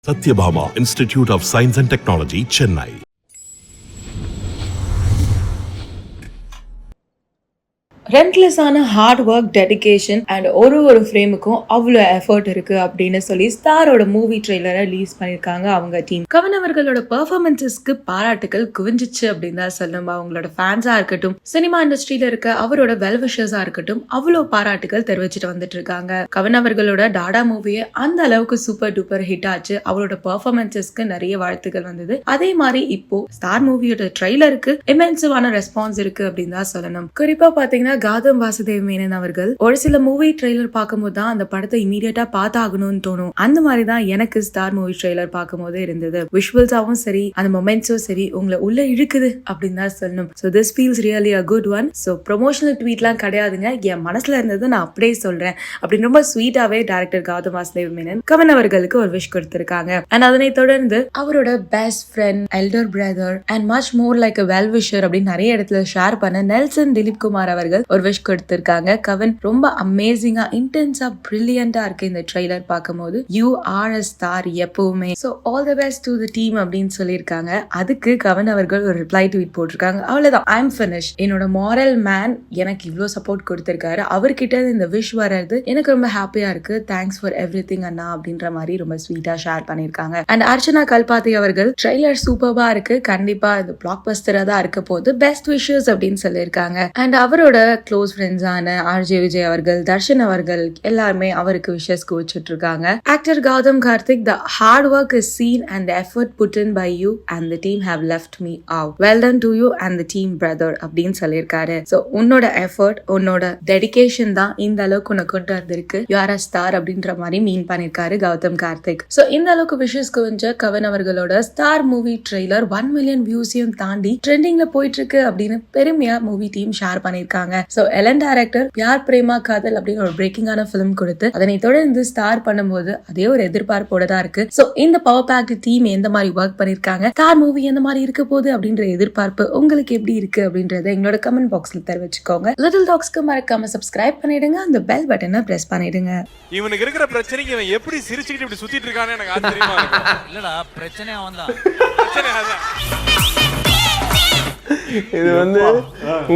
Satyabhama Institute of Science and Technology, Chennai. ரெண்ட்லெஸ்ஸான hard work, dedication and ஒரு ஃப்ரேமுக்கும் அவ்வளோ எஃபர்ட் இருக்கு அப்படின்னு சொல்லி ஸ்டாரோட மூவி ட்ரெய்லரை ரிலீஸ் பண்ணியிருக்காங்க அவங்க டீம். கவன் அவர்களோட பெர்ஃபார்மன்ஸஸ்க்கு பாராட்டுகள் குவிஞ்சிச்சு அப்படின்னு தான் சொல்லணும். அவங்களோட ஃபேன்ஸா இருக்கட்டும், சினிமா இண்டஸ்ட்ரியில இருக்க அவரோட வெல்விஷர்ஸா இருக்கட்டும், அவ்வளோ பாராட்டுகள் தெரிவிச்சுட்டு வந்துட்டு இருக்காங்க. கவன் அவர்களோட டாடா மூவியை அந்த அளவுக்கு சூப்பர் டூப்பர் ஹிட் ஆச்சு. அவரோட பெர்ஃபார்மன்ஸஸ்க்கு நிறைய வாழ்த்துக்கள் வந்தது. அதே மாதிரி இப்போ ஸ்டார் மூவியோட ட்ரெய்லருக்கு இமென்சிவான ரெஸ்பான்ஸ் இருக்கு அப்படின்னு தான் சொல்லணும். குறிப்பா பாத்தீங்கன்னா கௌதம் வாசுதேவ் மேனன் அவர்கள் ஒரு சில மூவி ட்ரெய்லர் பார்க்கும்போது தான் அந்த படத்தை இமீடியட்டா பார்த்தாகணும்னு தோணும். அந்த மாதிரி தான் எனக்கு ஸ்டார் மூவி ட்ரெய்லர் பார்க்கும்போது இருந்தது. விஷுவல்ஸாவும் சரி, அந்த மொமெண்ட்ஸும் சரி, உங்களை உள்ள இழுக்குது அப்படின்னு தான் சொல்லணும். So this feels really a good one. So promotional ட்வீட்லாம் கிடையாதுங்க, என் மனசுல இருந்தது நான் அப்படியே சொல்றேன் அப்படின்னு ரொம்ப ஸ்வீட்டாவே டைரக்டர் கௌதம் வாசுதேவ் மேனன் கவன் அவர்களுக்கு ஒரு விஷ் கொடுத்திருக்காங்க. அண்ட் அதனை தொடர்ந்து அவரோட best friend, elder brother and much more like a well wisher அப்படின்னு நிறைய இடத்துல ஷேர் பண்ண நெல்சன் திலீப் குமார் அவர்கள் ஒரு விஷ் கொடுத்திருக்காங்க. கவன் ரொம்ப அமேசிங்கா, இன்டென்ஸா, பிரில்லியண்டா இருக்கு இந்த ட்ரெய்லர் பார்க்கும்போது. யூ ஆர் அ ஸ்டார் எப்பவுமே. So all the best to the team அப்படின்னு சொல்லியிருக்காங்க. அதுக்கு கவன் அவர்கள் ஒரு ரிப்ளை ட்வீட் போட்டிருக்காங்க. அவ்வளவுதான், ஐ எம் ஃபினிஷ். என்னோட மாரல் மேன் எனக்கு இவ்வளவு சப்போர்ட் கொடுத்திருக்காரு, அவர்கிட்ட இந்த விஷ் வர்றது எனக்கு ரொம்ப ஹாப்பியா இருக்கு. தேங்க்ஸ் ஃபார் எவ்ரிதிங் அண்ணா அப்படின்ற மாதிரி ரொம்ப ஸ்வீட்டா ஷேர் பண்ணிருக்காங்க. அண்ட் அர்ச்சனா கல்பாத்தி அவர்கள் ட்ரெய்லர் சூப்பர்பா இருக்கு, கண்டிப்பா இது பிளாக் பஸ்டரா தான் இருக்க போகுது, பெஸ்ட் விஷஸ் அப்படின்னு சொல்லியிருக்காங்க. அண்ட் அவரோட க்ளோஸ் ஃப்ரெண்ட்ஸான ஆர்ஜே விஜய் அவர்கள், தர்ஷன் அவர்கள் எல்லாருமே அவருக்கு விஷஸ் குவிச்சிட்டு இருக்காங்க. Actor Gautham Karthik, the hard work is seen and the effort put in by you and the team have left me out. Well done to you and the team brother அப்படின்னு சொல்லியிருக்காரு. So உன்னோட effort, உன்னோட dedication தான் இந்த அளவுக்கு உன்னை கொண்டு வந்திருக்கு. யூ ஆர் அ ஸ்டார் அப்படின்ற மாதிரி மீன் பண்ணிருக்காரு கௌதம் கார்த்திக். ஸோ இந்த அளவுக்கு விஷஸ் குவிஞ்ச கவன் அவர்களோட ஸ்டார் மூவி ட்ரெய்லர் 1 மில்லியன் வியூஸையும் தாண்டி ட்ரெண்டிங்ல போயிட்டு இருக்கு அப்படின்னு பெருமையா மூவி டீம் ஷேர் பண்ணிருக்காங்க. ஸோ எலன் டைரக்டர் பியார் பிரேமா காதல் அப்படின்னு ஒரு பிரேக்கிங்கான பிலிம் கொடுத்து அதனை தொடர்ந்து ஸ்டார் பண்ணும்போது அதே ஒரு எதிர்பார்ப்போட தான் இருக்கு. சோ இந்த பவர் பேக்ட் டீம் எந்த மாதிரி ஒர்க் பண்ணிருக்காங்க, ஸ்டார் மூவி எந்த மாதிரி இருக்க போகுது அப்படின்ற எதிர்பார்ப்பு உங்களுக்கு எப்படி இருக்கு அப்படின்றத எங்களோட கமெண்ட் பாக்ஸ்ல தெரிவிச்சுக்கோங்க. லிட்டில் டாக்ஸ்க்கு மறக்காம சப்ஸ்கிரைப் பண்ணிடுங்க, அந்த பெல் பட்டனை பிரஸ் பண்ணிடுங்க. இவனுக்கு இருக்கிற பிரச்சனைக்கு இவன் எப்படி சிரிச்சுக்கிட்டு இப்படி சுத்திட்டு இருக்கானே எனக்கு ஆச்சரியமா இருக்கு. இல்லடா, பிரச்சனை அவன்தான். பிரச்சனை அதான். இது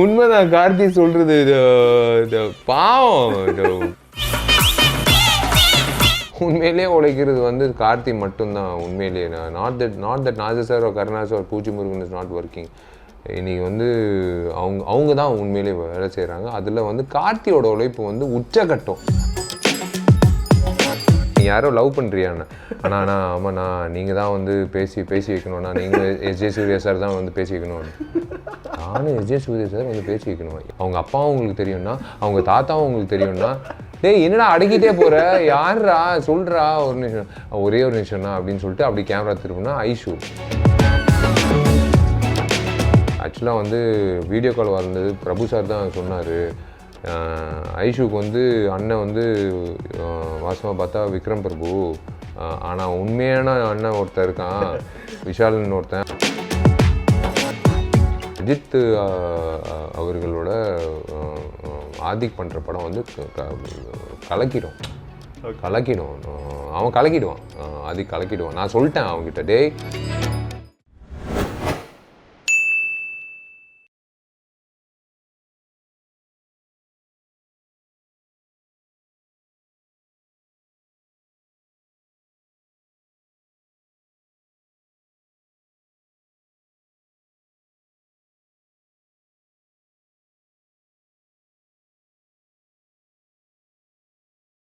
உண்மைதான் கார்த்தி சொல்றது. இது பாவம், உண்மையிலேயே உழைக்கிறது கார்த்தி மட்டும்தான். உண்மையிலேயே நாட் தட் நாஜர் சார் ஒரு கருணா சார் பூச்சி முருகன் இஸ் நாட் ஒர்க்கிங். இன்னைக்கு அவங்க தான் உண்மையிலேயே வேலை செய்கிறாங்க. அதில் கார்த்தியோட உழைப்பு உச்சகட்டம். யாரோ லவ் பண்ணுறியாண்ணா, அண்ணா ஆமாண்ணா நீங்கள் தான் பேசி வைக்கணும்ண்ணா, நீங்கள் எஸ்ஜே சூர்யா சார் தான் பேசி வைக்கணும். நானும் எஸ்ஜே சூர்யா சார் பேசி வைக்கணும். அவங்க அப்பாவும் உங்களுக்கு தெரியும்னா, அவங்க தாத்தாவும் உங்களுக்கு தெரியும்னா, டேய் என்னடா அடக்கிட்டே போகிற, யாருடா சொல்கிறா, ஒரு நிமிஷம், ஒரே ஒரு நிமிஷம்ண்ணா அப்படின்னு சொல்லிட்டு அப்படி கேமரா திரும்பினா ஐஷு. ஆக்சுவலாக வீடியோ கால் வந்தது பிரபு சார் தான் சொன்னார். ஐஷுக்கு அண்ணன் வாசமாக பார்த்தா விக்ரம் பிரபு, ஆனால் உண்மையான அண்ணன் ஒருத்தன் இருக்கான், விஷால்னு ஒருத்தன். அஜித் அவர்களோட ஆதிக் பண்ணுற படம் கலக்கிடும். அவன் கலக்கிடுவான், ஆதிக் கலக்கிடுவான். நான் சொல்லிட்டேன் அவங்ககிட்ட, டேய்